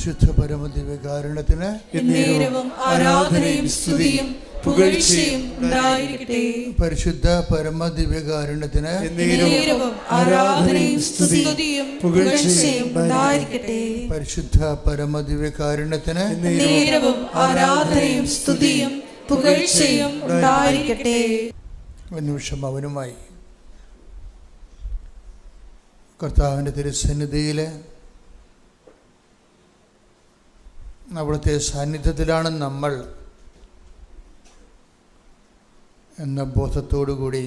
പരിശുദ്ധ പരമദിവ്യകാരുണ്യത്തിന് ആരാധനയും സ്തുതിയും പുകഴ്ചയും ഉണ്ടായിരിക്കട്ടെ. പരിശുദ്ധ പരമദിവ്യകാരുണ്യത്തിന് ആരാധനയും സ്തുതിയും പുകഴ്ചയും ഉണ്ടായിരിക്കട്ടെ. പരിശുദ്ധ പരമദിവ്യകാരുണ്യത്തിന് ആരാധനയും സ്തുതിയും പുകഴ്ചയും ഉണ്ടായിരിക്കട്ടെ. ഒരു നിമിഷം അവനുമായി കർത്താവിൻ്റെ തിരുസന്നിധിയിൽ അവിടുത്തെ സാന്നിധ്യത്തിലാണ് നമ്മൾ എന്ന ബോധത്തോടുകൂടി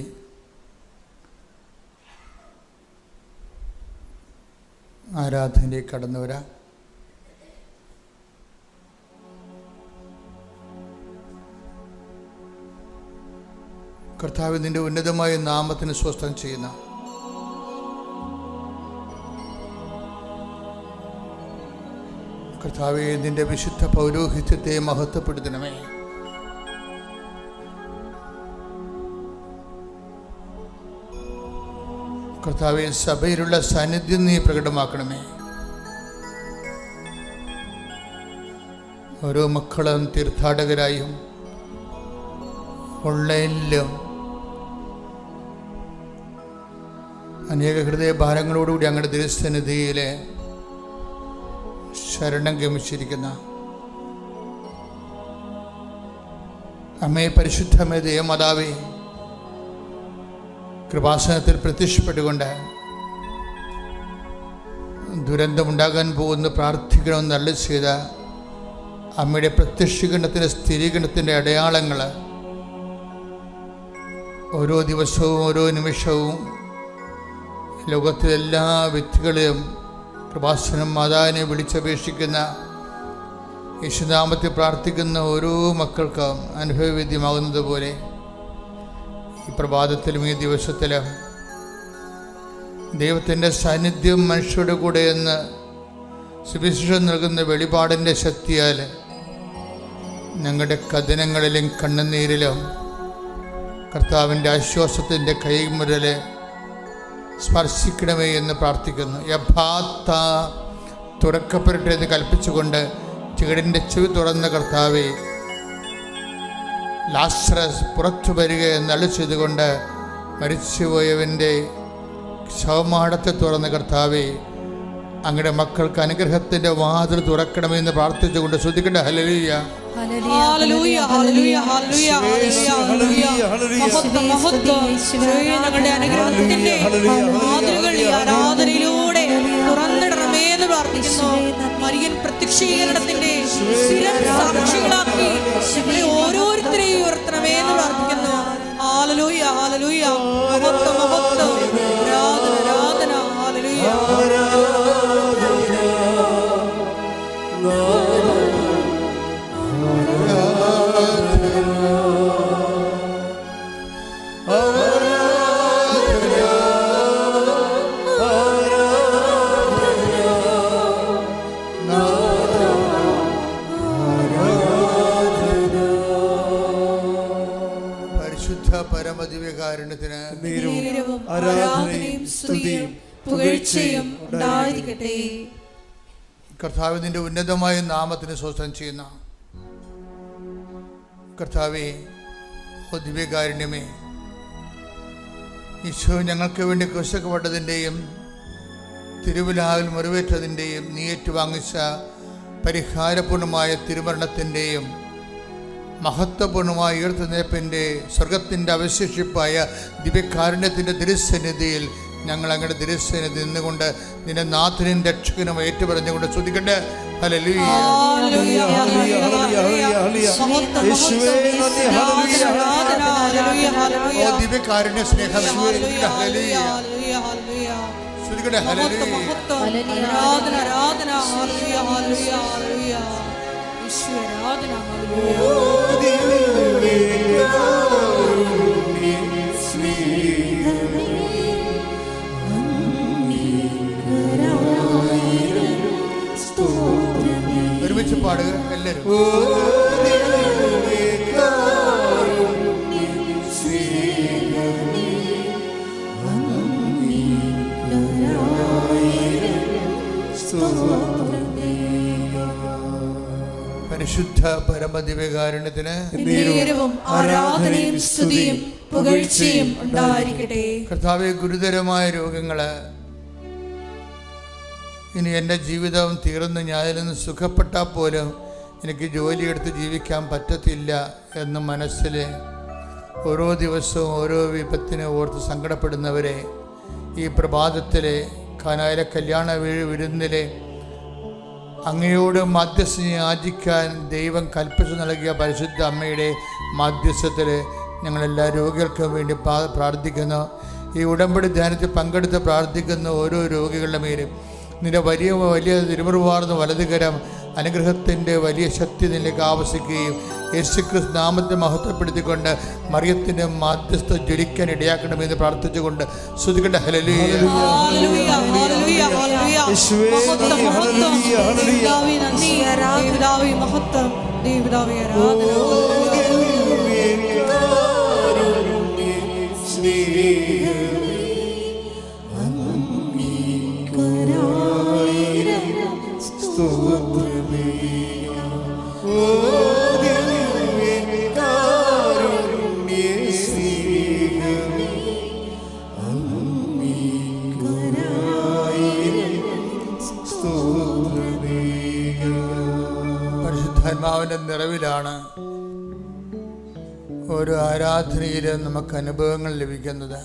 ആരാധനയിലേക്ക് കടന്നു വരാം. കർത്താവ് നിന്റെ ഉന്നതമായ നാമത്തിന് സ്വസ്ഥം ചെയ്യുന്ന കർത്താവേ, നിന്റെ വിശുദ്ധ പൗരോഹിത്യത്തെ മഹത്വപ്പെടുത്തണമേ. കർത്താവേ, സഭയിലുള്ള സാന്നിധ്യം നീ പ്രകടമാക്കണമേ. ഓരോ മക്കളും തീർത്ഥാടകരായും ഓൺലൈനിലും അനേക ഹൃദയഭാരങ്ങളോടുകൂടി അങ്ങയുടെ തിരുസന്നിധിയിലെ ശരണം ഗമിച്ചിരിക്കുന്ന അമ്മേ, പരിശുദ്ധമേ, ദേവമാതാവേ, കൃപാസനത്തിൽ പ്രത്യക്ഷപ്പെട്ടുകൊണ്ട് ദുരന്തമുണ്ടാകാൻ പോകുന്ന പ്രാർത്ഥിക്കണമെന്ന് നല്ല ചെയ്ത അമ്മയുടെ പ്രത്യക്ഷീകരണത്തിൻ്റെ സ്ഥിരീകരണത്തിൻ്റെ അടയാളങ്ങൾ ഓരോ ദിവസവും ഓരോ നിമിഷവും ലോകത്തിലെല്ലാ വ്യക്തികളെയും കൃപാസനം മാതാവിനെ വിളിച്ചപേക്ഷിക്കുന്ന യേശുനാമത്തിൽ പ്രാർത്ഥിക്കുന്ന ഓരോ മക്കൾക്കും അനുഭവവേദ്യമാകുന്നത് പോലെ ഈ പ്രഭാതത്തിലും ഈ ദിവസത്തിലും ദൈവത്തിൻ്റെ സാന്നിധ്യം മനുഷ്യരുടെ കൂടെ എന്ന് സുവിശേഷം നൽകുന്ന വെളിപാടിൻ്റെ ശക്തിയാൽ ഞങ്ങളുടെ കഥനങ്ങളിലും കണ്ണുനീരിലും കർത്താവിൻ്റെ ആശ്വാസത്തിൻ്റെ കൈമുരൽ സ്പർശിക്കണമേ എന്ന് പ്രാർത്ഥിക്കുന്നു. യഥാർത്ഥ തുറക്കപ്പെടട്ടെ എന്ന് കൽപ്പിച്ചുകൊണ്ട് ചുവടിൻ്റെ ചെവി തുറന്ന കർത്താവെ, ലാസറസ് പുറത്തു വരിക എന്നളി ചെയ്തുകൊണ്ട് മരിച്ചുപോയവൻ്റെ ശവമാടത്തെ തുറന്ന കർത്താവെ, അങ്ങയുടെ മക്കൾക്ക് അനുഗ്രഹത്തിൻ്റെ വാതിൽ തുറക്കണമെന്ന് പ്രാർത്ഥിച്ചുകൊണ്ട് ശ്രദ്ധിക്കട്ടെ. ഹല്ലേലൂയ, ഹല്ലേലൂയ, ഹല്ലേലൂയ, ഹല്ലേലൂയ, ഹല്ലേലൂയ. ഞങ്ങളുടെ അനുഗ്രഹത്തിന്റെ വാതിലുകൾ ഈ ആരാധനയിലൂടെ തുറന്നിടണമേ എന്ന് പ്രാർത്ഥിക്കുന്നു. മരിയൻ പ്രത്യക്ഷീകരണത്തിന്റെ സാക്ഷികളാക്കി ഞങ്ങളെ ഓരോരുത്തരെയും ഉയർത്തണമേ എന്ന് പ്രാർത്ഥിക്കുന്നു. ഹല്ലേലൂയ, ഹല്ലേലൂയ, മഹത്വം, മഹത്വം, ആരാധന, ആരാധന, ഹല്ലേലൂയ. പരമദിവ്യകാരുണ്യത്തിന് ആരാധനയും സ്തുതിയും പുകഴ്ചയും ഉണ്ടായിരിക്കട്ടെ. കർത്താവ് നിന്റെ ഉന്നതമായ നാമത്തിന് സ്വസ്ഥം ചെയ്യുന്ന കർത്താവേ, ദിവ്യകാരുണ്യമേ, ഈശോ ഞങ്ങൾക്ക് വേണ്ടി ക്രൂശിക്കപ്പെട്ടതിൻ്റെയും തിരുവിലാവിൽ മുറിവേറ്റതിൻ്റെയും നീ ഏറ്റുവാങ്ങിച്ച പരിഹാരപൂർണമായ തിരുമരണത്തിൻ്റെയും മഹത്വപൂർണമായ ഉയർത്തെഴുന്നേൽപ്പിൻ്റെ സ്വർഗത്തിൻ്റെ അവശേഷിപ്പായ ദിവ്യകാരുണ്യത്തിൻ്റെ തിരുസന്നിധിയിൽ ഞങ്ങൾ അങ്ങയുടെ തിരുസന്നിധി നിന്നുകൊണ്ട് നിന്റെ നാഥനും രക്ഷകനും ഏറ്റുപറഞ്ഞുകൊണ്ട് സ്തുതിക്കട്ടെ. ഹല്ലേലൂയ, ദിവ്യകാരുണ്യ സ്നേഹം സ്തുതിക്കട്ടെ. ഒരുമിച്ച് പാടുക എല്ലാവരും. സ്തോത്രം പരിശുദ്ധ പരമദിവ്യകാരുണ്യത്തിന് നേരവും ആരാധനയും സ്തുതിയും പുകഴ്ചയും ഉണ്ടായിരിക്കട്ടെ. കർത്താവേ, ഗുരുതരമായ രോഗങ്ങള് ഇനി എൻ്റെ ജീവിതം തീർന്ന് ഞാനിൽ നിന്ന് സുഖപ്പെട്ടാൽ പോലും എനിക്ക് ജോലിയെടുത്ത് ജീവിക്കാൻ പറ്റത്തില്ല എന്ന് മനസ്സിൽ ഓരോ ദിവസവും ഓരോ വിപത്തിനെ ഓർത്ത് സങ്കടപ്പെടുന്നവരെ ഈ പ്രഭാതത്തിലെ കാനായിലെ കല്യാണ വിരുന്നിലെ അങ്ങയോട് മാധ്യസ്ഥം യാചിക്കാൻ ദൈവം കൽപ്പിച്ചു നൽകിയ പരിശുദ്ധ അമ്മയുടെ മാധ്യസ്ഥത്തിൽ ഞങ്ങളെല്ലാ രോഗികൾക്കും വേണ്ടി പ്രാർത്ഥിക്കുന്നു. ഈ ഉടമ്പടി ധ്യാനത്തിൽ പങ്കെടുത്ത് പ്രാർത്ഥിക്കുന്ന ഓരോ രോഗികളുടെ മേലും നിന്റെ വലിയ വലിയ തിരുമുറുവാർന്ന വലതുകരം അനുഗ്രഹത്തിൻ്റെ വലിയ ശക്തി നിന്നിലേക്ക് ആവശ്യിക്കുകയും യേശുക്രിസ്തു നാമത്തെ മഹത്വപ്പെടുത്തിക്കൊണ്ട് മറിയത്തിൻ്റെ മാധ്യസ്ഥ ജ്വലിക്കാൻ ഇടയാക്കണമെന്ന് പ്രാർത്ഥിച്ചുകൊണ്ട് സ്തുതിക്കട്ടെ. ഹല്ലേലൂയ. പരിശുദ്ധാത്മാവിൻ്റെ നിറവിലാണ് ഓരോ ആരാധനയിലും നമുക്ക് അനുഭവങ്ങൾ ലഭിക്കുന്നത്.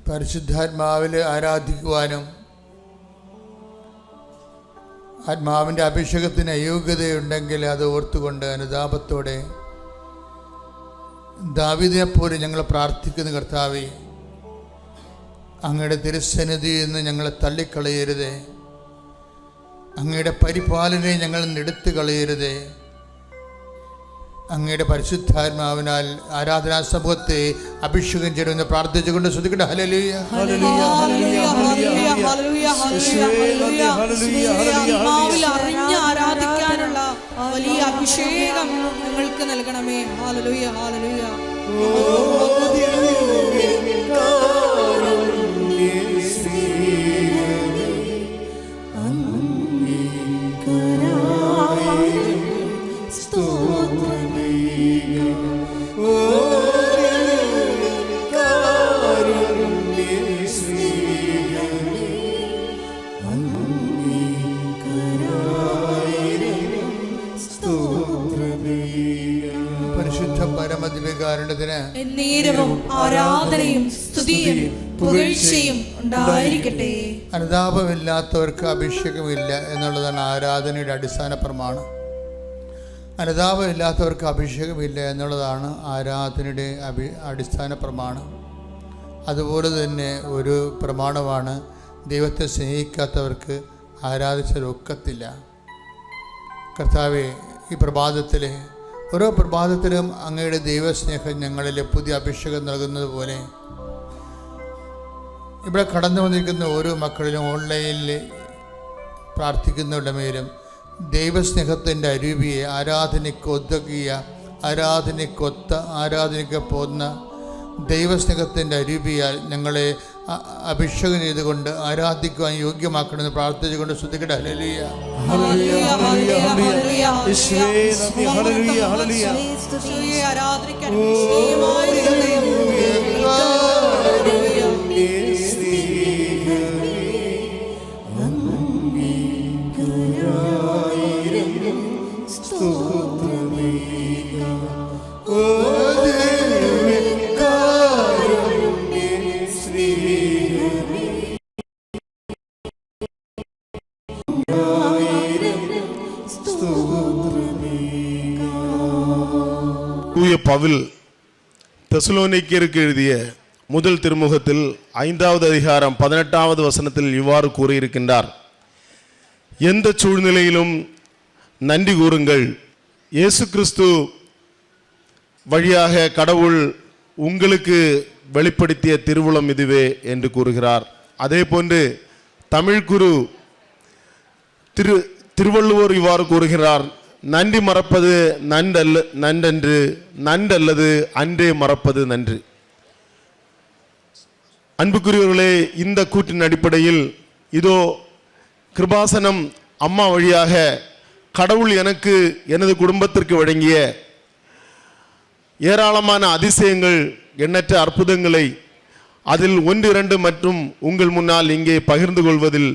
പരിശുദ്ധാത്മാവിൽ ആരാധിക്കുവാനും ആത്മാവിൻ്റെ അഭിഷേകത്തിന് അയോഗ്യതയുണ്ടെങ്കിൽ അത് ഓർത്തുകൊണ്ട് അനുതാപത്തോടെ ദാവീദിനെപ്പോലെ ഞങ്ങൾ പ്രാർത്ഥിക്കുന്ന കർത്താവേ, അങ്ങയുടെ തിരുസന്നിധിയിൽ നിന്ന് ഞങ്ങളെ തള്ളിക്കളയരുതേ, അങ്ങയുടെ പരിപാലനയെ ഞങ്ങൾ എടുത്തു കളയരുതേ. അങ്ങയുടെ പരിശുദ്ധാത്മാവിനാൽ ആരാധനാ സമൂഹത്തെ അഭിഷേകം ചെയ്യണമെന്ന് പ്രാർത്ഥിച്ചുകൊണ്ട് ശ്രദ്ധിക്കട്ടെ. ഹല്ലേലൂയ. ആരാധിക്കാനുള്ള വലിയ അഭിഷേകം ഞങ്ങൾക്ക് നൽകണമേ. Hallelujah, hallelujah. പരിശുദ്ധ പരമദിവ്യകാരുണ്യത്തിന് നേരവും ആരാധനയും സ്തുതിയും പുകഴ്ചയും ഉണ്ടായിരിക്കട്ടെ. അനുതാപമില്ലാത്തവർക്ക് അഭിഷേകമില്ല എന്നുള്ളതാണ് ആരാധനയുടെ അടിസ്ഥാന പ്രമാണം. അനുതാപമില്ലാത്തവർക്ക് അഭിഷേകമില്ല എന്നുള്ളതാണ് ആരാധനയുടെ അടിസ്ഥാന പ്രമാണം. അതുപോലെ തന്നെ ഒരു പ്രമാണമാണ് ദൈവത്തെ സ്നേഹിക്കാത്തവർക്ക് ആരാധിച്ചാലൊക്കത്തില്ല. കർത്താവെ, ഈ പ്രഭാതത്തിൽ ഓരോ പ്രഭാതത്തിലും അങ്ങയുടെ ദൈവസ്നേഹം ഞങ്ങളിൽ പുതിയ അഭിഷേകം നൽകുന്നത് പോലെ ഇവിടെ കടന്നു വന്നിരിക്കുന്ന ഓരോ മക്കളിലും ഓൺലൈനിൽ പ്രാർത്ഥിക്കുന്നവരുടെ മേലും ദൈവസ്നേഹത്തിൻ്റെ അരുവിയെ ആരാധനയ്ക്കൊത്ത പോന്ന ദൈവസ്നേഹത്തിൻ്റെ അരുവിയാൽ ഞങ്ങളെ അഭിഷേകം ചെയ്തുകൊണ്ട് ആരാധിക്കുവാൻ യോഗ്യമാക്കണമെന്ന് പ്രാർത്ഥിച്ചുകൊണ്ട് ശ്രദ്ധിക്കട്ടെ. ഹല്ലേലൂയ. பவுல் தெசலோனிக்கேயருக்கு எழுதிய முதல் திருமுகத்தில் 5வது அதிகாரம் 18வது வசனத்தில் இவ்வாறு கூறியிருக்கின்றார். எந்த சூழ்நிலையிலும் நன்றி கூறுங்கள், இயேசு கிறிஸ்து வழியாக கடவுள் உங்களுக்கு வெளிப்படுத்திய திருவுளம் இதுவே என்று கூறுகிறார். அதே போன்று தமிழ் குரு திருவள்ளுவர் இவ்வாறு கூறுகிறார், நன்றி மறப்பது நன்றன்று, நன்றல்லது அன்றே மறப்பது நன்று. அன்புக்குரியவர்களே, இந்த கூற்றின் அடிப்படையில் இதோ கிருபாசனம் அம்மா வழியாக கடவுள் எனக்கு எனது குடும்பத்திற்கு வழங்கிய ஏராளமான அதிசயங்கள், எண்ணற்ற அற்புதங்களை அதில் 1-2 மற்றும் உங்கள் முன்னால் இங்கே பகிர்ந்து கொள்வதில்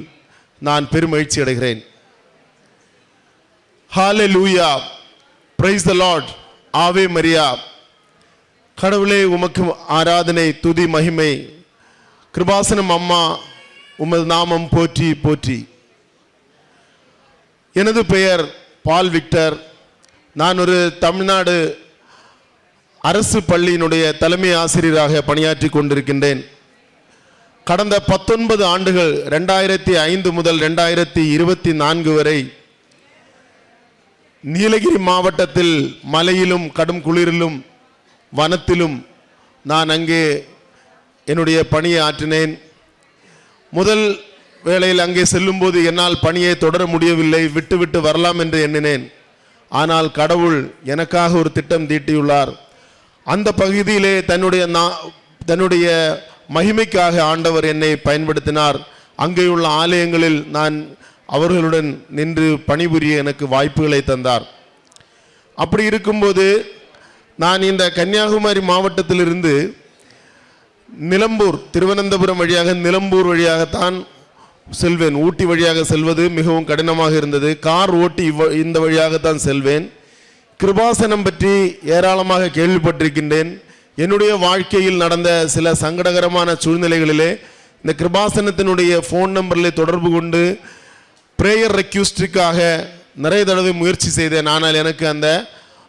நான் பெருமகிழ்ச்சி அடைகிறேன். ஹalleluya, praise the Lord, ஆவே மரியா. கடவுளே உமக்கு ஆராதனை, துதி, மகிமை. கிருபாசனம் அம்மா, உமது நாமம் போற்றி போற்றி. எனது பெயர் பால் விக்டர். நான் ஒரு தமிழ்நாடு அரசு பள்ளியினுடைய தலைமை ஆசிரியராக பணியாற்றி கொண்டிருக்கின்றேன். கடந்த 19 ஆண்டுகள் 2005 முதல் 2024 வரை நீலகிரி மாவட்டத்தில் மலையிலும் கடும் குளிரிலும் வனத்திலும் நான் அங்கே என்னுடைய பணியை ஆற்றினேன். முதல் வேளையில் அங்கே செல்லும்போது என்னால் பணியை தொடர முடியவில்லை, விட்டு வரலாம் என்று எண்ணினேன். ஆனால் கடவுள் எனக்காக ஒரு திட்டம் தீட்டியுள்ளார். அந்த பகுதியிலே தன்னுடைய மகிமைக்காக ஆண்டவர் என்னை பயன்படுத்தினார். அங்கேயுள்ள ஆலயங்களில் நான் அவர்களுடன் நின்று பணிபுரிய எனக்கு வாய்ப்புகளை தந்தார். அப்படி இருக்கும்போது நான் இந்த கன்னியாகுமரி மாவட்டத்திலிருந்து நிலம்பூர், திருவனந்தபுரம் வழியாக நிலம்பூர் வழியாகத்தான் செல்வேன். ஊட்டி வழியாக செல்வது மிகவும் கடினமாக இருந்தது. கார் ஓட்டி இந்த வழியாகத்தான் செல்வேன். கிருபாசனம் பற்றி ஏராளமாக கேள்விப்பட்டிருக்கின்றேன். என்னுடைய வாழ்க்கையில் நடந்த சில சங்கடகரமான சூழ்நிலைகளிலே இந்த கிருபாசனத்தினுடைய ஃபோன் நம்பரில் தொடர்பு கொண்டு பிரேயர் ரெக்யூஸ்டுக்காக நிறைய தடவை முயற்சி செய்தேன். ஆனால் எனக்கு அந்த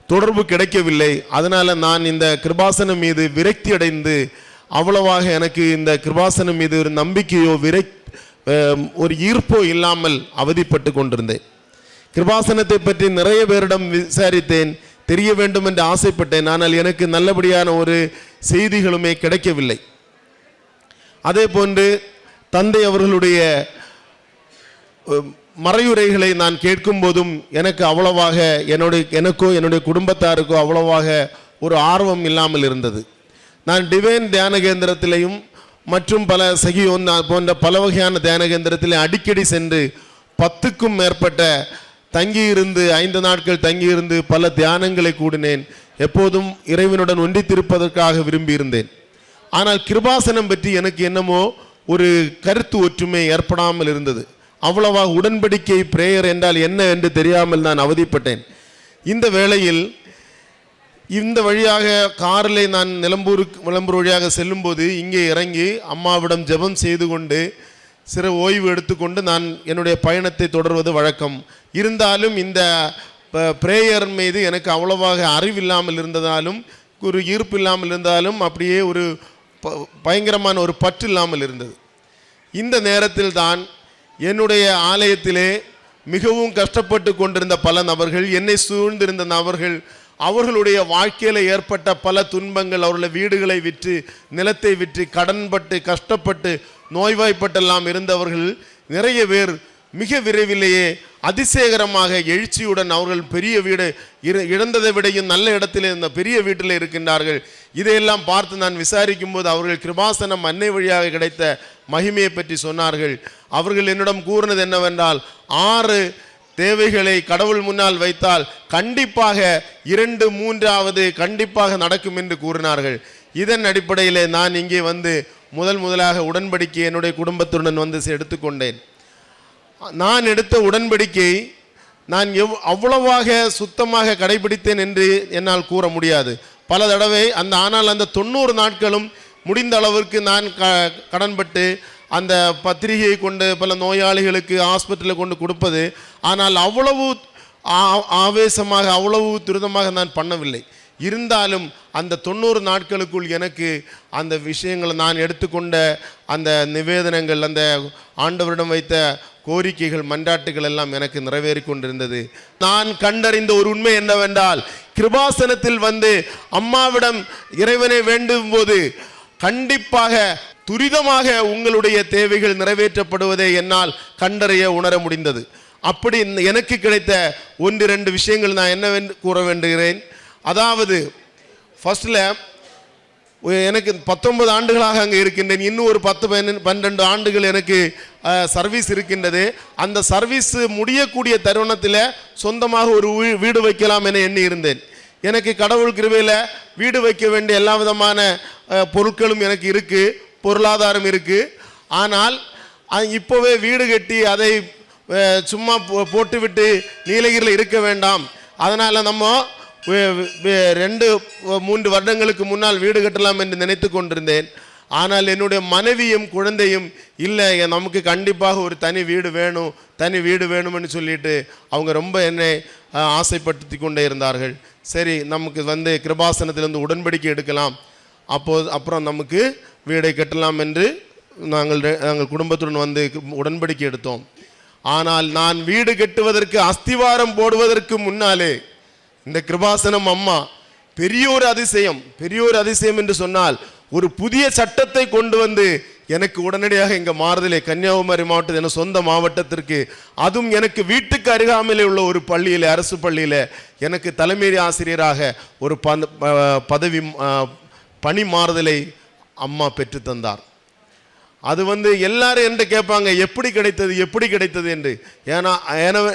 தொடர்பு கிடைக்கவில்லை. அதனால் நான் இந்த கிருபாசனம் மீது விரக்தி அடைந்து அவ்வளவாக எனக்கு இந்த கிருபாசனம் மீது ஒரு நம்பிக்கையோ ஒரு ஈர்ப்போ இல்லாமல் அவதிப்பட்டு கொண்டிருந்தேன். கிருபாசனத்தை பற்றி நிறைய பேரிடம் விசாரித்தேன், தெரிய வேண்டும் என்று ஆசைப்பட்டேன். ஆனால் எனக்கு நல்லபடியான ஒரு செய்திகளுமே கிடைக்கவில்லை. அதே போன்று தந்தை அவர்களுடைய மறையுரைகளை நான் கேட்கும் போதும் எனக்கு அவ்வளவாக எனக்கோ என்னுடைய குடும்பத்தாருக்கோ அவ்வளவாக ஒரு ஆர்வம் இல்லாமல் இருந்தது. நான் டிவைன் தியான கேந்திரத்திலையும் மற்றும் பல சகியோன் போன்ற பல வகையான தியான கேந்திரத்திலே அடிக்கடி சென்று 10க்கும் மேற்பட்ட தங்கியிருந்து 5 நாட்கள் தங்கியிருந்து பல தியானங்களை கூடினேன். எப்போதும் இறைவனுடன் ஒன்றித்திருப்பதற்காக விரும்பியிருந்தேன். ஆனால் கிருபாசனம் பற்றி எனக்கு என்னமோ ஒரு கருத்து ஒற்றுமை ஏற்படாமல் இருந்தது. அவ்வளவா உடன்படிக்கை பிரேயர் என்றால் என்ன என்று தெரியாமல் நான் அவதிப்பட்டேன். இந்த வேளையில் இந்த வழியாக காரிலே நான் நிலம்பூர் வழியாக செல்லும்போது இங்கே இறங்கி அம்மாவிடம் ஜெபம் செய்து கொண்டு சிறு ஓய்வு எடுத்துக்கொண்டு நான் என்னுடைய பயணத்தை தொடர்வது வழக்கம். இருந்தாலும் இந்த பிரேயர் மீது எனக்கு அவ்வளவாக அறிவில்லாமல் இருந்ததாலும் ஒரு ஈர்ப்பு இல்லாமல் இருந்தாலும் அப்படியே ஒரு பயங்கரமான ஒரு பற்று இல்லாமல் இருந்தது. இந்த நேரத்தில் தான் என்னுடைய ஆலயத்திலே மிகவும் கஷ்டப்பட்டு கொண்டிருந்த பல நபர்கள், என்னை சூழ்ந்திருந்த நபர்கள், அவர்களுடைய வாழ்க்கையில் ஏற்பட்ட பல துன்பங்கள், அவர்களுடைய வீடுகளை விற்று நிலத்தை விற்று கடன்பட்டு கஷ்டப்பட்டு நோய்வாய்ப்பட்டெல்லாம் இருந்தவர்கள் நிறைய பேர் மிக விரைவிலேயே அதிசயகரமாக எழுச்சியுடன் அவர்கள் பெரிய வீடு இழந்ததை விடையும் நல்ல இடத்திலே இந்த பெரிய வீட்டில் இருக்கின்றார்கள். இதையெல்லாம் பார்த்து நான் விசாரிக்கும் போது அவர்கள் கிருபாசனம் அன்னை வழியாக கிடைத்த மகிமையை பற்றி சொன்னார்கள். அவர்கள் என்னிடம் கூறினது என்னவென்றால் 6 தேவைகளை கடவுள் முன்னால் வைத்தால் கண்டிப்பாக 2-3வது கண்டிப்பாக நடக்கும் என்று கூறினார்கள். இதன் அடிப்படையில் நான் இங்கே வந்து முதலாக உடன்படிக்கை என்னுடைய குடும்பத்துடன் வந்து எடுத்துக்கொண்டேன். நான் எடுத்த உடன்படிக்கை நான் அவ்வளவாக சுத்தமாக கடைபிடித்தேன் என்று என்னால் கூற முடியாது. பல தடவை ஆனால் அந்த 90 நாட்களும் முடிந்த அளவிற்கு நான் கடன்பட்டு அந்த பத்திரிகையை கொண்டு பல நோயாளிகளுக்கு ஹாஸ்பிட்டலில் கொண்டு கொடுப்பது, ஆனால் அவ்வளவு ஆவேசமாக அவ்வளவு துரிதமாக நான் பண்ணவில்லை. இருந்தாலும் அந்த 90 நாட்களுக்குள் எனக்கு அந்த விஷயங்களை நான் எடுத்துக்கொண்ட அந்த நிவேதனங்கள், அந்த ஆண்டவரிடம் வைத்த கோரிக்கைகள், மன்றாட்டுகள் எல்லாம் எனக்கு நிறைவேறி கொண்டிருந்தது. நான் கண்டறிந்த ஒரு உண்மை என்னவென்றால், கிருபாசனத்தில் வந்து அம்மாவிடம் இறைவனை வேண்டும் போது கண்டிப்பாக துரிதமாக உங்களுடைய தேவைகள் நிறைவேற்றப்படுவதை என்னால் கண்டறிய உணர முடிந்தது. அப்படி எனக்கு கிடைத்த 1-2 விஷயங்கள் நான் என்னவென்று கூற வேண்டுகிறேன். அதாவது ஃபர்ஸ்ட்ல எனக்கு 19 ஆண்டுகளாக அங்கே இருக்கின்றேன். இன்னும் ஒரு 10-12 ஆண்டுகள் எனக்கு சர்வீஸ் இருக்கின்றது. அந்த சர்வீஸ் முடியக்கூடிய தருணத்தில் சொந்தமாக ஒரு வீடு வைக்கலாம் என எண்ணி இருந்தேன். எனக்கு கடவுள் கிருபையில் வீடு வைக்க வேண்டிய எல்லா விதமான பொருட்களும் எனக்கு இருக்குது, பொருளாதாரம் இருக்குது. ஆனால் இப்போவே வீடு கட்டி அதை சும்மா போட்டுவிட்டு நீலகிரியில் இருக்க வேண்டாம், அதனால் நம்ம 2-3 வருடங்களுக்கு முன்னால் வீடு கட்டலாம் என்று நினைத்து கொண்டிருந்தேன். ஆனால் என்னுடைய மனைவியும் குழந்தையும் இல்லை, நமக்கு கண்டிப்பாக ஒரு தனி வீடு வேணும்னு சொல்லிட்டு அவங்க ரொம்ப என்னை ஆசைப்படுத்தி கொண்டே இருந்தார்கள். சரி, நமக்கு கிருபாசனத்திலிருந்து உடன்படிக்கை எடுக்கலாம், அப்புறம் நமக்கு வீடை கட்டலாம் என்று நாங்கள் குடும்பத்துடன் உடன்படிக்கை எடுத்தோம். ஆனால் நான் வீடு கட்டுவதற்கு அஸ்திவாரம் போடுவதற்கு முன்னாலே இந்த கிருபாசனம் அம்மா பெரிய ஒரு அதிசயம் என்று சொன்னால் ஒரு புதிய சட்டத்தை கொண்டு வந்து எனக்கு உடனடியாக இங்கே மாறுதலே கன்னியாகுமரி மாவட்டத்தில் என சொந்த மாவட்டத்திற்கு, அதுவும் எனக்கு வீட்டுக்கு அருகாமையில் உள்ள ஒரு பள்ளியில், அரசு பள்ளியில் எனக்கு தலைமை ஆசிரியராக ஒரு பணி மாறுதலை அம்மா பெற்று தந்தார். அது எல்லாரும் என்று கேட்பாங்க, எப்படி கிடைத்தது என்று.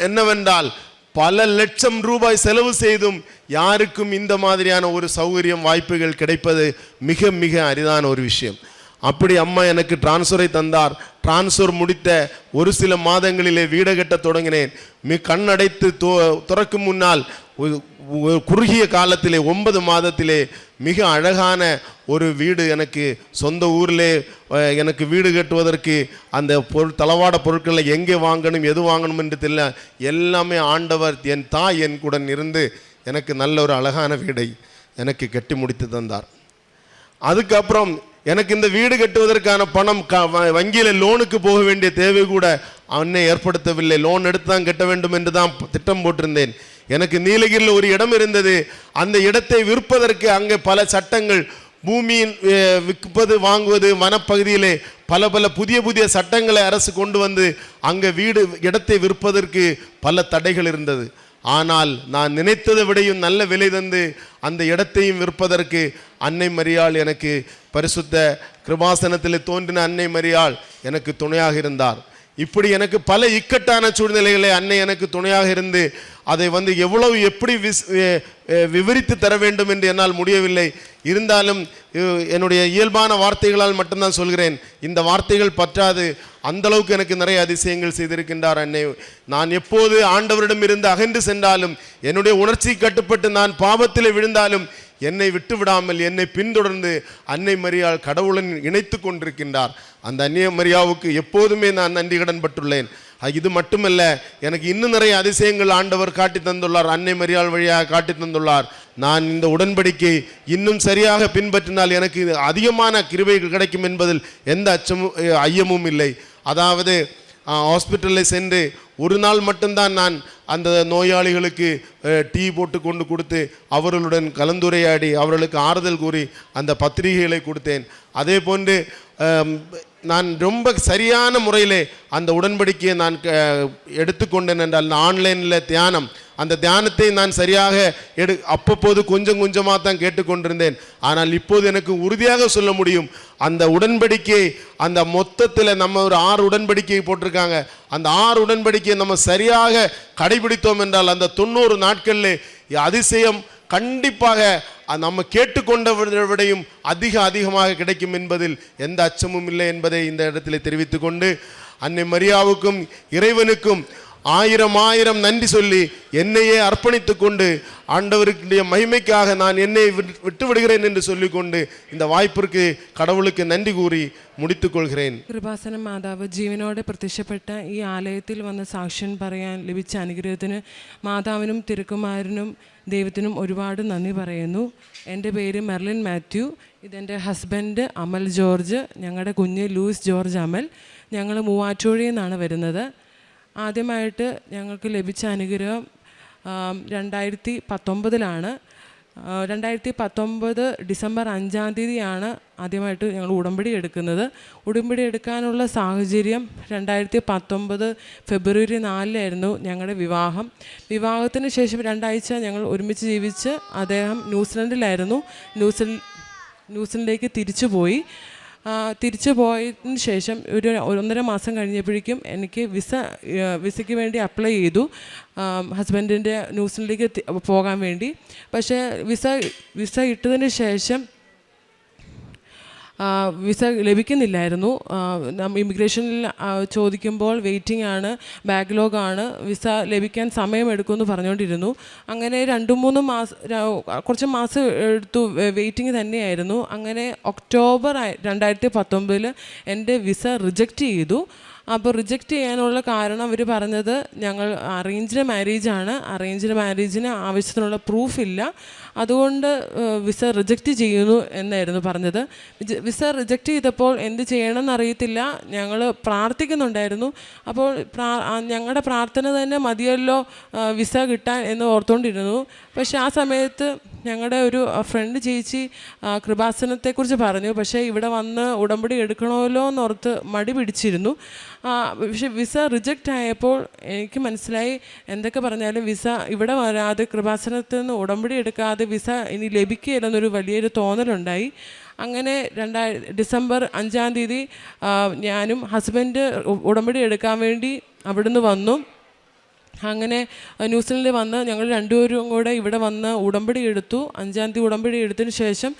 என்னவென்றால் பல லட்சம் ரூபாய் செலவு செய்தும் யாருக்கும் இந்த மாதிரியான ஒரு சௌகரியம் வாய்ப்புகள் கிடைப்பது மிக மிக அரிதான ஒரு விஷயம். அப்படி அம்மா எனக்கு டிரான்ஸ்ஃபரை தந்தார். டிரான்ஸ்ஃபர் முடித்த ஒரு சில மாதங்களிலே வீடு கட்ட தொடங்கினேன். கண்ணடைத்து துறக்கும் முன்னால் குறுகிய காலத்திலே 9 மாதத்திலே மிக அழகான ஒரு வீடு எனக்கு சொந்த ஊரிலே எனக்கு வீடு கட்டுவதற்கு அந்த தளவாட பொருட்களை எங்கே வாங்கணும் எது வாங்கணும் என்று தெரியல, எல்லாமே ஆண்டவர் என் தாய் என் கூட இருந்து எனக்கு நல்ல ஒரு அழகான வீடை எனக்கு கட்டி முடித்து தந்தார். அதுக்கப்புறம் எனக்கு இந்த வீடு கட்டுவதற்கான பணம் வங்கியில் லோனுக்கு போக வேண்டிய தேவை கூட அவனே ஏற்படுத்தவில்லை. லோன் எடுத்து தான் கட்ட வேண்டும் என்று தான் திட்டம் போட்டிருந்தேன். எனக்கு நீலகிரியில் ஒரு இடம் இருந்தது. அந்த இடத்தை விற்பதற்கு அங்கே பல சட்டங்கள், பூமியின் விற்பது வாங்குவது, வனப்பகுதியிலே பல புதிய சட்டங்களை அரசு கொண்டு வந்து அங்கே இடத்தை விற்பதற்கு பல தடைகள் இருந்தது. ஆனால் நான் நினைத்ததை விடையும் நல்ல விலை தந்து அந்த இடத்தையும் விற்பதற்கு அன்னை மரியாள், எனக்கு பரிசுத்த கிருபாசனத்தில் தோன்றின அன்னை மரியாள் எனக்கு துணையாக இருந்தார். இப்படி எனக்கு பல இக்கட்டான சூழ்நிலைகளை அன்னை எனக்கு துணையாக இருந்து அதை எவ்வளவு எப்படி விவரித்து தர வேண்டும் என்று என்னால் முடியவில்லை. இருந்தாலும் என்னுடைய இயல்பான வார்த்தைகளால் மட்டும்தான் சொல்கிறேன். இந்த வார்த்தைகள் பற்றாது. அந்த அளவுக்கு எனக்கு நிறைய அதிசயங்கள் செய்திருக்கின்றார் அன்னை. நான் எப்போது ஆண்டவரிடம் இருந்து அகன்று சென்றாலும், என்னுடைய உணர்ச்சி கட்டுப்பட்டு நான் பாவத்திலே விழுந்தாலும் என்னை விட்டு விடாமல் என்னை பின்தொடர்ந்து அன்னை மரியாள் கடவுளுடன் இணைத்து கொண்டிருக்கின்றார். அந்த அன்னை மரியாவுக்கு எப்போதுமே நான் நன்றி கடன் பட்டுள்ளேன். இது மட்டுமல்ல, எனக்கு இன்னும் நிறைய அதிசயங்கள் ஆண்டவர் காட்டி தந்துள்ளார். அன்னை மரியாள் வழியாக காட்டி தந்துள்ளார். நான் இந்த உடன்படிக்கை இன்னும் சரியாக பின்பற்றினால் எனக்கு அதிகமான கிருபைகள் கிடைக்கும் என்பதில் எந்த ஐயமும் இல்லை. அதாவது ஹாஸ்பிட்டலில் சென்று ஒரு நாள் மட்டும்தான் நான் அந்த நோயாளிகளுக்கு டீ போட்டு கொண்டு கொடுத்து அவர்களுடன் கலந்துரையாடி அவர்களுக்கு ஆறுதல் கூறி அந்த பத்திரிகைகளை கொடுத்தேன். அதே போன்று நான் ரொம்ப சரியான முறையிலே அந்த உடன்படிக்கையை நான் எடுத்துக்கொண்டேன் என்றால், ஆன்லைனில் தியானம், அந்த தியானத்தை நான் சரியாக அப்பப்போது கொஞ்சம் கொஞ்சமாக தான் கேட்டுக்கொண்டிருந்தேன். ஆனால் இப்போது எனக்கு உறுதியாக சொல்ல முடியும், அந்த உடன்படிக்கை அந்த மொத்தத்தில் நம்ம ஒரு 6 உடன்படிக்கை போட்டிருக்காங்க. அந்த 6 உடன்படிக்கையை நம்ம சரியாக கடைபிடித்தோம் என்றால் அந்த 90 நாட்களில் அதிசயம் கண்டிப்பாக நம்ம கேட்டுக்கொண்டவரை விடையும் அதிகமாக கிடைக்கும் என்பதில் எந்த அச்சமும் இல்லை என்பதை இந்த இடத்தில் தெரிவித்துக் கொண்டு, அன்னை மரியாவுக்கும் இறைவனுக்கும் 1000 நன்றி சொல்லி என்னையே அர்ப்பணித்துக் கொண்டு ஆண்டவருடைய மகிமைக்காக நான் என்னை விட்டு വിടുகிறேன் என்று சொல்லிக்கொண்டு இந்த വായ്പിற்கு கடவுளுக்கு നന്ദി കൂറി முடித்துக் கொள்கிறேன். കൃപാസന മാതാവ് ജീവനോടെ പ്രത്യക്ഷപ്പെട്ട ഈ ആലയത്തിൽ വന്ന് സാക്ഷ്യം പറയാൻ ലഭിച്ച അനുഗ്രഹത്തിന് മാതാവിനും തിരുക്കുമാരനും ദൈവത്തിനും ഒരുപാട് നന്ദി പറയുന്നു. എൻ്റെ പേര് മെർലിൻ മാത്യു. ഇതെൻ്റെ ഹസ്ബൻഡ് അമൽ ജോർജ്. ഞങ്ങളുടെ കുഞ്ഞ് ലൂയിസ് ജോർജ് അമൽ. ഞങ്ങൾ മൂവാറ്റുപുഴയിൽ നിന്നാണ് വരുന്നത്. ആദ്യമായിട്ട് ഞങ്ങൾക്ക് ലഭിച്ച അനുഗ്രഹം 2019 2019 ഡിസംബർ 5-ാം തീയതിയാണ് ആദ്യമായിട്ട് ഞങ്ങൾ ഉടമ്പടി എടുക്കുന്നത്. ഉടമ്പടി എടുക്കാനുള്ള സാഹചര്യം 2019 ഫെബ്രുവരി 4-ലായിരുന്നു ഞങ്ങളുടെ വിവാഹം. വിവാഹത്തിന് ശേഷം 2 ആഴ്ച ഞങ്ങൾ ഒരുമിച്ച് ജീവിച്ച് അദ്ദേഹം ന്യൂസിലൻഡിലായിരുന്നു. ന്യൂസിലൻഡിലേക്ക് തിരിച്ചു പോയതിന് ശേഷം ഒരു 1.5 മാസം കഴിഞ്ഞപ്പോഴേക്കും എനിക്ക് വിസയ്ക്ക് വേണ്ടി അപ്ലൈ ചെയ്തു, ഹസ്ബൻഡിൻ്റെ ന്യൂസിലൻഡിലേക്ക് പോകാൻ വേണ്ടി. പക്ഷേ വിസ ഇട്ടതിന് ശേഷം വിസ ലഭിക്കുന്നില്ലായിരുന്നു. ഇമിഗ്രേഷനിൽ ചോദിക്കുമ്പോൾ വെയിറ്റിംഗ് ആണ്, ബാക്ക്ലോഗാണ്, വിസ ലഭിക്കാൻ സമയമെടുക്കുമെന്ന് പറഞ്ഞുകൊണ്ടിരുന്നു. അങ്ങനെ 2-3 മാസം, കുറച്ച് മാസം എടുത്തു, വെയിറ്റിംഗ് തന്നെയായിരുന്നു. അങ്ങനെ ഒക്ടോബർ 2019 എൻ്റെ വിസ റിജക്റ്റ് ചെയ്തു. അപ്പോൾ റിജക്റ്റ് ചെയ്യാനുള്ള കാരണം അവർ പറഞ്ഞത് ഞങ്ങൾ അറേഞ്ച്ഡ് മാരേജിന് ആവശ്യത്തിനുള്ള പ്രൂഫില്ല, അതുകൊണ്ട് വിസ റിജക്റ്റ് ചെയ്യുന്നു എന്നായിരുന്നു പറഞ്ഞത്. വിസ റിജക്റ്റ് ചെയ്തപ്പോൾ എന്ത് ചെയ്യണമെന്ന് അറിയത്തില്ല. ഞങ്ങൾ പ്രാർത്ഥിക്കുന്നുണ്ടായിരുന്നു. അപ്പോൾ ഞങ്ങളുടെ പ്രാർത്ഥന തന്നെ മതിയല്ലോ വിസ കിട്ടാൻ എന്ന് ഓർത്തുകൊണ്ടിരുന്നു. പക്ഷേ ആ സമയത്ത് ഞങ്ങളുടെ ഒരു ഫ്രണ്ട് ചേച്ചി കൃപാസനത്തെക്കുറിച്ച് പറഞ്ഞു. പക്ഷേ ഇവിടെ വന്ന് ഉടമ്പടി എടുക്കണമല്ലോ എന്നോർത്ത് മടി പിടിച്ചിരുന്നു. പക്ഷെ വിസ റിജക്റ്റ് ആയപ്പോൾ എനിക്ക് മനസ്സിലായി, എന്തൊക്കെ പറഞ്ഞാലും വിസ ഇവിടെ വരാതെ കൃപാസനത്തിൽ നിന്ന് ഉടമ്പടി എടുക്കാതെ വിസ ഇനി ലഭിക്കുകയില്ലെന്നൊരു വലിയൊരു തോന്നലുണ്ടായി. അങ്ങനെ ഡിസംബർ 5 ഞാനും ഹസ്ബൻഡ് ഉടമ്പടി എടുക്കാൻ വേണ്ടി അവിടുന്ന് വന്നു. അങ്ങനെ ന്യൂസിലൻഡിൽ വന്ന് ഞങ്ങൾ രണ്ടുപേരും കൂടെ ഇവിടെ വന്ന് ഉടമ്പടി എടുത്തു. 5 ഉടമ്പടി എടുത്തതിന് ശേഷം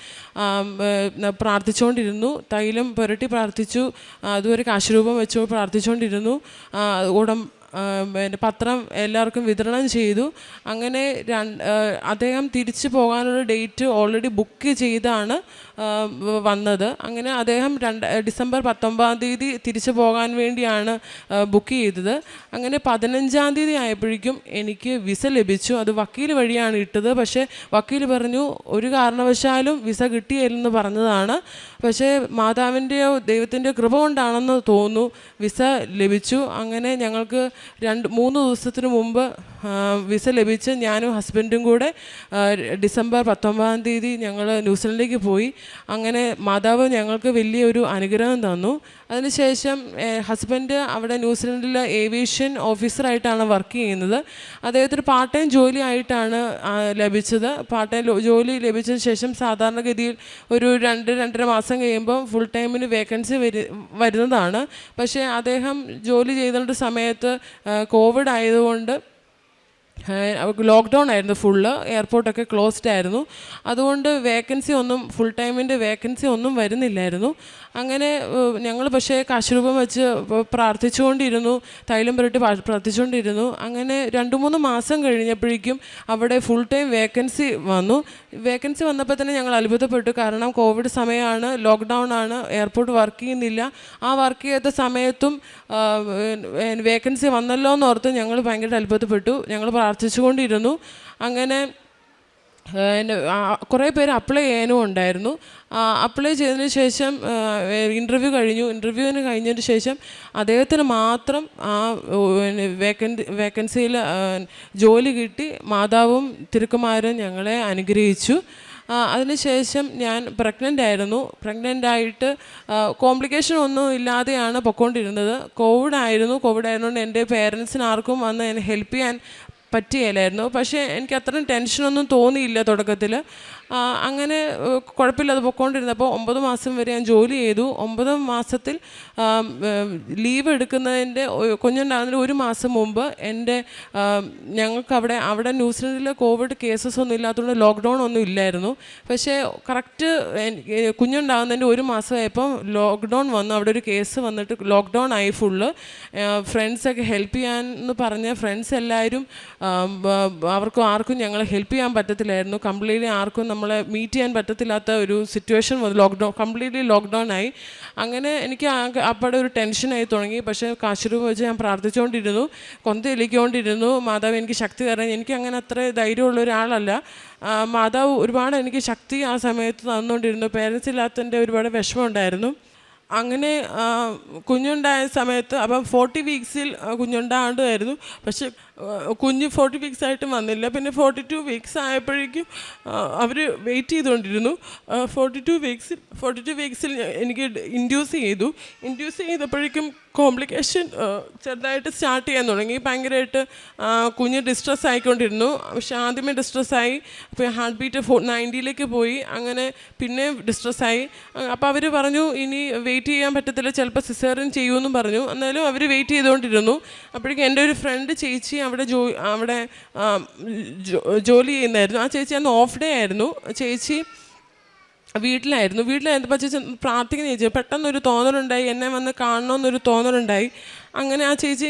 പ്രാർത്ഥിച്ചുകൊണ്ടിരുന്നു. തൈലം പുരട്ടി പ്രാർത്ഥിച്ചു. അതുവരെ കാശുരൂപം വെച്ചു പ്രാർത്ഥിച്ചുകൊണ്ടിരുന്നു. പത്രം എല്ലാവർക്കും വിതരണം ചെയ്തു. അങ്ങനെ അദ്ദേഹം തിരിച്ചു പോകാനുള്ള ഡേറ്റ് ഓൾറെഡി ബുക്ക് ചെയ്താണ് വന്നത്. അങ്ങനെ അദ്ദേഹം ഡിസംബർ 19 തിരിച്ചു പോകാൻ വേണ്ടിയാണ് ബുക്ക് ചെയ്തത്. അങ്ങനെ 15 ആയപ്പോഴേക്കും എനിക്ക് വിസ ലഭിച്ചു. അത് വക്കീൽ വഴിയാണ് ഇട്ടത്. പക്ഷേ വക്കീൽ പറഞ്ഞു ഒരു കാരണവശാലും വിസ കിട്ടിയില്ലെന്ന് പറഞ്ഞതാണ്. പക്ഷേ മാതാവിൻ്റെയോ ദൈവത്തിൻ്റെയോ കൃപ കൊണ്ടാണെന്ന് തോന്നുന്നു വിസ ലഭിച്ചു. അങ്ങനെ ഞങ്ങൾക്ക് 2-3 ദിവസത്തിന് മുമ്പ് വിസ ലഭിച്ച് ഞാനും ഹസ്ബൻഡും കൂടെ ഡിസംബർ 19 ഞങ്ങൾ ന്യൂസിലൻഡിലേക്ക് പോയി. അങ്ങനെ മാതാവ് ഞങ്ങൾക്ക് വലിയൊരു അനുഗ്രഹം തന്നു. അതിനുശേഷം ഹസ്ബൻഡ് അവിടെ ന്യൂസിലൻഡിലെ ഏവിയേഷൻ ഓഫീസറായിട്ടാണ് വർക്ക് ചെയ്യുന്നത്. അദ്ദേഹത്തിന് പാർട്ട് ടൈം ജോലി ആയിട്ടാണ് ലഭിച്ചത്. പാർട്ട് ടൈം ജോലി ലഭിച്ചതിന് ശേഷം സാധാരണഗതിയിൽ ഒരു 2-2.5 മാസം കഴിയുമ്പോൾ ഫുൾ ടൈമിന് വേക്കൻസി വരുന്നതാണ്. പക്ഷേ അദ്ദേഹം ജോലി ചെയ്തുകൊണ്ട് സമയത്ത് കോവിഡ് ആയതുകൊണ്ട് ലോക്ക്ഡൗൺ ആയിരുന്നു, ഫുള്ള് എയർപോർട്ടൊക്കെ ക്ലോസ്ഡ് ആയിരുന്നു. അതുകൊണ്ട് ഫുൾ ടൈമിൻ്റെ വേക്കൻസി ഒന്നും വരുന്നില്ലായിരുന്നു. അങ്ങനെ ഞങ്ങൾ പക്ഷേ കാശുരൂപം വെച്ച് പ്രാർത്ഥിച്ചുകൊണ്ടിരുന്നു, തൈലം പുരട്ടി പ്രാർത്ഥിച്ചുകൊണ്ടിരുന്നു. അങ്ങനെ 2-3 മാസം കഴിഞ്ഞപ്പോഴേക്കും അവിടെ ഫുൾ ടൈം വേക്കൻസി വന്നു. വേക്കൻസി വന്നപ്പോൾ തന്നെ ഞങ്ങൾ അത്ഭുതപ്പെട്ടു. കാരണം കോവിഡ് സമയമാണ്, ലോക്ക്ഡൗൺ ആണ്, എയർപോർട്ട് വർക്ക് ചെയ്യുന്നില്ല. ആ വർക്ക് ചെയ്ത സമയത്തും വേക്കൻസി വന്നല്ലോ എന്നോർത്ത് ഞങ്ങൾ ഭയങ്കര അത്ഭുതപ്പെട്ടു. ഞങ്ങൾ പ്രാർത്ഥിച്ചുകൊണ്ടിരുന്നു. അങ്ങനെ കുറേ പേര് അപ്ലൈ ചെയ്യാനും ഉണ്ടായിരുന്നു. അപ്ലൈ ചെയ്തതിന് ശേഷം ഇൻ്റർവ്യൂവിന് കഴിഞ്ഞതിന് ശേഷം അദ്ദേഹത്തിന് മാത്രം വേക്കൻസിയിൽ ജോലി കിട്ടി. മാതാവും തിരുക്കുമാരും ഞങ്ങളെ അനുഗ്രഹിച്ചു. അതിനുശേഷം ഞാൻ പ്രഗ്നൻ്റായിട്ട് കോംപ്ലിക്കേഷൻ ഒന്നും ഇല്ലാതെയാണ് പൊയ്ക്കൊണ്ടിരുന്നത്. കോവിഡ് ആയതുകൊണ്ട് എൻ്റെ പേരൻസിന് ആർക്കും വന്ന് എന്നെ ഹെൽപ്പ് ചെയ്യാൻ പറ്റിയില്ലായിരുന്നു. പക്ഷേ എനിക്ക് അത്രയും ടെൻഷനൊന്നും തോന്നിയില്ല തുടക്കത്തിൽ. അങ്ങനെ കുഴപ്പമില്ലാതെ പൊയ്ക്കൊണ്ടിരുന്നപ്പോൾ 9 മാസം വരെ ഞാൻ ജോലി ചെയ്തു. 9 മാസത്തിൽ ലീവ് എടുക്കുന്നതിൻ്റെ കുഞ്ഞുണ്ടാകുന്നതിന് 1 മാസം മുമ്പ് ഞങ്ങൾക്ക് അവിടെ ന്യൂസിലൻഡിൽ കോവിഡ് കേസസ് ഒന്നും ഇല്ലാത്തതുകൊണ്ട് ലോക്ക്ഡൗൺ ഒന്നും ഇല്ലായിരുന്നു. പക്ഷേ കറക്റ്റ് കുഞ്ഞുണ്ടാകുന്നതിൻ്റെ 1 മാസമായപ്പം ലോക്ക്ഡൗൺ വന്നു. അവിടെ ഒരു കേസ് വന്നിട്ട് ലോക്ക്ഡൗൺ ആയി ഫുള്ള്. ഫ്രണ്ട്സൊക്കെ ഹെൽപ്പ് ചെയ്യാമെന്ന് പറഞ്ഞ ഫ്രണ്ട്സ് എല്ലാവരും ആർക്കും ഞങ്ങളെ ഹെൽപ്പ് ചെയ്യാൻ പറ്റത്തില്ലായിരുന്നു. കംപ്ലീറ്റ്ലി ആർക്കും നമ്മളെ മീറ്റ് ചെയ്യാൻ പറ്റത്തില്ലാത്ത ഒരു സിറ്റുവേഷൻ വന്നു. കംപ്ലീറ്റ്ലി ലോക്ക്ഡൗൺ ആയി. അങ്ങനെ എനിക്ക് അവിടെ ഒരു ടെൻഷനായി തുടങ്ങി. പക്ഷേ കാശുരൂപം വെച്ച് ഞാൻ പ്രാർത്ഥിച്ചുകൊണ്ടിരുന്നു, കൊന്തയിലിക്കൊണ്ടിരുന്നു. മാതാവ് എനിക്ക് ശക്തി തരാൻ. എനിക്ക് അങ്ങനെ അത്ര ധൈര്യമുള്ള ഒരാളല്ല. മാതാവ് ഒരുപാട് എനിക്ക് ശക്തി ആ സമയത്ത് തന്നുകൊണ്ടിരുന്നു. പേരൻസ് ഇല്ലാത്തതിൻ്റെ ഒരുപാട് വിഷമമുണ്ടായിരുന്നു. അങ്ങനെ കുഞ്ഞുണ്ടായ സമയത്ത് അപ്പം 40 വീക്സിൽ കുഞ്ഞുണ്ടാകേണ്ടതായിരുന്നു. പക്ഷെ കുഞ്ഞ് 40 വീക്സ് ആയിട്ടും വന്നില്ല. പിന്നെ 42 വീക്സ് ആയപ്പോഴേക്കും അവർ വെയിറ്റ് ചെയ്തുകൊണ്ടിരുന്നു. 42 വീക്സിൽ എനിക്ക് ഇൻഡ്യൂസ് ചെയ്തപ്പോഴേക്കും കോംപ്ലിക്കേഷൻ ചെറുതായിട്ട് സ്റ്റാർട്ട് ചെയ്യാൻ തുടങ്ങി. ഭയങ്കരമായിട്ട് കുഞ്ഞ് ഡിസ്ട്രെസ് ആയിക്കൊണ്ടിരുന്നു. പക്ഷെ ആദ്യമേ ഡിസ്ട്രെസ്സായി, അപ്പോൾ ഹാർട്ട് ബീറ്റ് 90ലേക്ക് പോയി. അങ്ങനെ പിന്നെ ഡിസ്ട്രെസ്സായി. അപ്പോൾ അവർ പറഞ്ഞു ഇനി വെയിറ്റ് ചെയ്യാൻ പറ്റത്തില്ല, ചിലപ്പോൾ സിസേറിയൻ ചെയ്യുമെന്നും പറഞ്ഞു. എന്നാലും അവർ വെയിറ്റ് ചെയ്തുകൊണ്ടിരുന്നു. അപ്പോഴേക്കും എൻ്റെ ഒരു ഫ്രണ്ട് ചേച്ചി അവിടെ ജോലി ചെയ്യുന്നതായിരുന്നു. ആ ചേച്ചി അന്ന് ഓഫ് ഡേ ആയിരുന്നു. ചേച്ചി വീട്ടിലായിരുന്നപ്പോൾ ചേച്ചി പ്രാർത്ഥിക്കുന്ന ചേച്ചി പെട്ടെന്നൊരു തോന്നലുണ്ടായി, എന്നെ വന്ന് കാണണമെന്നൊരു തോന്നലുണ്ടായി. അങ്ങനെ ആ ചേച്ചി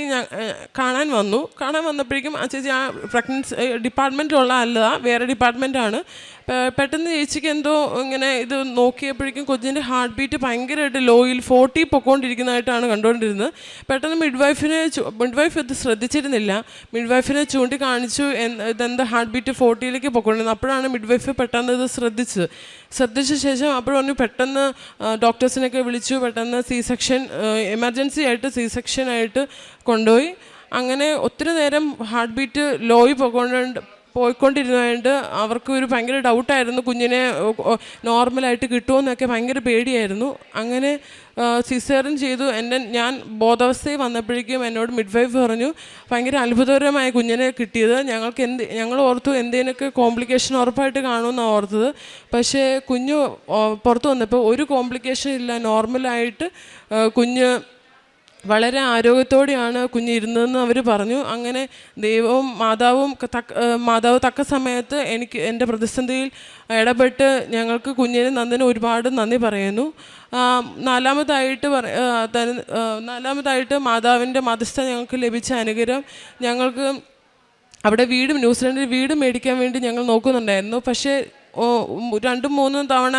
കാണാൻ വന്നപ്പോഴേക്കും ആ ചേച്ചി ആ പ്രഗ്നൻസി ഡിപ്പാർട്ട്മെൻറ്റിലുള്ള അല്ല, വേറെ ഡിപ്പാർട്ട്മെൻറ്റാണ്. പെട്ടെന്ന് ചേച്ചിക്ക് എന്തോ ഇങ്ങനെ ഇത് നോക്കിയപ്പോഴേക്കും കുഞ്ഞിൻ്റെ ഹാർട്ട് ബീറ്റ് ഭയങ്കരമായിട്ട് ലോയിൽ 40 പൊക്കോണ്ടിരിക്കുന്നതായിട്ടാണ് കണ്ടുകൊണ്ടിരുന്നത്. പെട്ടെന്ന് മിഡ്വൈഫ് ഇത് ശ്രദ്ധിച്ചിരുന്നില്ല. മിഡ്വൈഫിനെ ചൂണ്ടിക്കാണിച്ചു, ഇതെന്താ ഹാർട്ട് ബീറ്റ് 40ലേക്ക് പൊക്കോണ്ടിരുന്നത്. അപ്പോഴാണ് മിഡ്വൈഫ് പെട്ടെന്ന് ഇത് ശ്രദ്ധിച്ച ശേഷം അപ്പോൾ പറഞ്ഞു പെട്ടെന്ന് ഡോക്ടേഴ്സിനൊക്കെ വിളിച്ചു, പെട്ടെന്ന് C-സെക്ഷൻ എമർജൻസി ആയിട്ട് C-സെക്ഷൻ ആയിട്ട് കൊണ്ടുപോയി. അങ്ങനെ ഒത്തിരി നേരം ഹാർട്ട് ബീറ്റ് ലോയിൽ പോയിക്കൊണ്ടിരുന്നതുകൊണ്ട് അവർക്ക് ഒരു ഭയങ്കര ഡൗട്ടായിരുന്നു, കുഞ്ഞിനെ നോർമലായിട്ട് കിട്ടുമോയെന്നൊക്കെ ഭയങ്കര പേടിയായിരുന്നു. അങ്ങനെ സിസേറിയൻ ചെയ്തു. ഞാൻ ബോധാവസ്ഥയിൽ വന്നപ്പോഴേക്കും എന്നോട് മിഡ്വൈഫ് പറഞ്ഞു ഭയങ്കര അത്ഭുതകരമായ കുഞ്ഞിനെ കിട്ടിയത്. ഞങ്ങൾ ഓർത്തു എന്തെങ്കിലുമൊക്കെ കോംപ്ലിക്കേഷൻ ഉറപ്പായിട്ട് കാണുമെന്നാണ് ഓർത്തത്. പക്ഷേ കുഞ്ഞ് പുറത്ത് വന്നപ്പോൾ ഒരു കോംപ്ലിക്കേഷൻ ഇല്ല, നോർമലായിട്ട് കുഞ്ഞ് വളരെ ആരോഗ്യത്തോടെയാണ് കുഞ്ഞിരുന്നതെന്ന് അവർ പറഞ്ഞു. അങ്ങനെ മാതാവ് തക്ക സമയത്ത് എൻ്റെ പ്രതിസന്ധിയിൽ ഇടപെട്ട് ഞങ്ങൾക്ക് കുഞ്ഞിന് നന്ദിന് ഒരുപാട് നന്ദി പറയുന്നു. നാലാമതായിട്ട് മാതാവിൻ്റെ മധ്യസ്ഥ ഞങ്ങൾക്ക് ലഭിച്ച അനുഗ്രഹം, ഞങ്ങൾക്ക് അവിടെ ന്യൂസിലൻഡിൽ വീട് മേടിക്കാൻ വേണ്ടി ഞങ്ങൾ നോക്കുന്നുണ്ടായിരുന്നു. പക്ഷേ 2-3 തവണ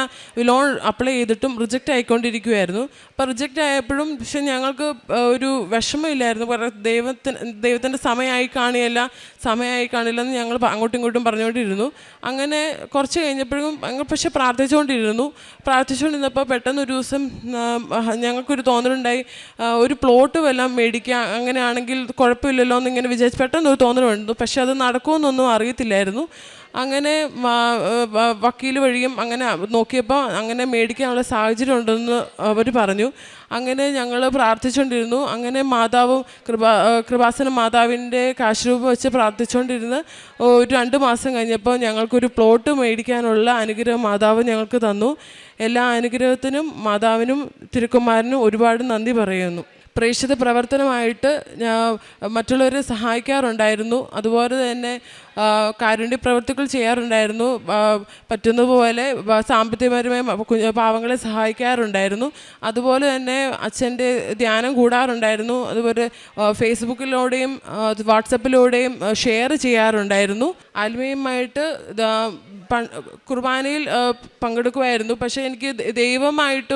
ലോൺ അപ്ലൈ ചെയ്തിട്ടും റിജക്റ്റ് ആയിക്കൊണ്ടിരിക്കുമായിരുന്നു. അപ്പോൾ റിജക്റ്റ് ആയപ്പോഴും പക്ഷെ ഞങ്ങൾക്ക് ഒരു വിഷമമില്ലായിരുന്നു. ദൈവത്തിൻ്റെ സമയമായി കാണില്ല എന്ന് ഞങ്ങൾ അങ്ങോട്ടും ഇങ്ങോട്ടും പറഞ്ഞുകൊണ്ടിരുന്നു. അങ്ങനെ കുറച്ച് കഴിഞ്ഞപ്പോഴും പക്ഷെ പ്രാർത്ഥിച്ചുകൊണ്ടിരുന്നപ്പോൾ പെട്ടെന്ന് ഒരു ദിവസം ഞങ്ങൾക്കൊരു തോന്നലുണ്ടായി, ഒരു പ്ലോട്ട് വല്ലതും മേടിക്കുക, അങ്ങനെയാണെങ്കിൽ കുഴപ്പമില്ലല്ലോ എന്നിങ്ങനെ വിചാരിച്ച് പെട്ടെന്നൊരു തോന്നലുണ്ടായിരുന്നു. പക്ഷെ അത് നടക്കുമെന്നൊന്നും അറിയത്തില്ലായിരുന്നു. അങ്ങനെ വക്കീൽ വഴിയും അങ്ങനെ നോക്കിയപ്പോൾ അങ്ങനെ മേടിക്കാനുള്ള സാഹചര്യം ഉണ്ടെന്ന് അവർ പറഞ്ഞു. അങ്ങനെ ഞങ്ങൾ പ്രാർത്ഥിച്ചുകൊണ്ടിരുന്നു. അങ്ങനെ കൃപാസന മാതാവിൻ്റെ കാശുരൂപം വെച്ച് പ്രാർത്ഥിച്ചുകൊണ്ടിരുന്ന് ഒരു 2 മാസം കഴിഞ്ഞപ്പോൾ ഞങ്ങൾക്കൊരു പ്ലോട്ട് മേടിക്കാനുള്ള അനുഗ്രഹം മാതാവ് ഞങ്ങൾക്ക് തന്നു. എല്ലാ അനുഗ്രഹത്തിനും മാതാവിനും തിരുക്കുമാരനും ഒരുപാട് നന്ദി പറയുന്നു. പ്രേക്ഷിത പ്രവർത്തനമായിട്ട് മറ്റുള്ളവരെ സഹായിക്കാറുണ്ടായിരുന്നു. അതുപോലെ തന്നെ കാരുണ്യ പ്രവർത്തികൾ ചെയ്യാറുണ്ടായിരുന്നു. പറ്റുന്നതുപോലെ സാമ്പത്തികപരമായി പാവങ്ങളെ സഹായിക്കാറുണ്ടായിരുന്നു. അതുപോലെ തന്നെ അച്ഛൻ്റെ ധ്യാനം കൂടാറുണ്ടായിരുന്നു. അതുപോലെ ഫേസ്ബുക്കിലൂടെയും വാട്സപ്പിലൂടെയും ഷെയർ ചെയ്യാറുണ്ടായിരുന്നു. ആത്മീയമായിട്ട് കുർബാനയിൽ പങ്കെടുക്കുമായിരുന്നു. പക്ഷേ എനിക്ക് ദൈവമായിട്ട്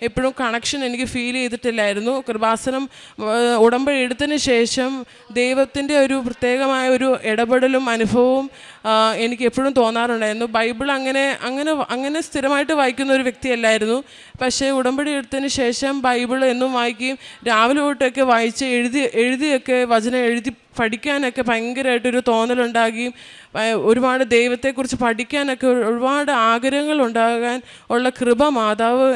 എപ്പോഴും കണക്ഷൻ എനിക്ക് ഫീൽ ചെയ്തിട്ടില്ലായിരുന്നു. കൃപാസനം ഉടമ്പടി എടുത്തതിന് ശേഷം ദൈവത്തിൻ്റെ ഒരു പ്രത്യേകമായ ഒരു ഇടപെടലും അനുഭവവും എനിക്ക് എപ്പോഴും തോന്നാറുണ്ടായിരുന്നു. ബൈബിൾ അങ്ങനെ സ്ഥിരമായിട്ട് വായിക്കുന്ന ഒരു വ്യക്തിയല്ലായിരുന്നു. പക്ഷേ ഉടമ്പടി എടുത്തതിന് ശേഷം ബൈബിൾ എന്നും വായിക്കുകയും രാവിലെ തൊട്ടൊക്കെ വായിച്ച് എഴുതിയൊക്കെ വചനം എഴുതി പഠിക്കാനൊക്കെ ഭയങ്കരമായിട്ടൊരു തോന്നലുണ്ടാകുകയും ഒരുപാട് ദൈവത്തെക്കുറിച്ച് പഠിക്കാനൊക്കെ ഒരുപാട് ആഗ്രഹങ്ങൾ ഉണ്ടാകാൻ ഉള്ള കൃപ മാതാവ്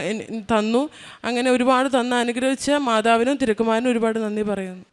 തന്നു. അങ്ങനെ ഒരുപാട് അനുഗ്രഹിച്ച മാതാവിനും തിരുക്കുമാരനും ഒരുപാട് നന്ദി പറയുന്നു.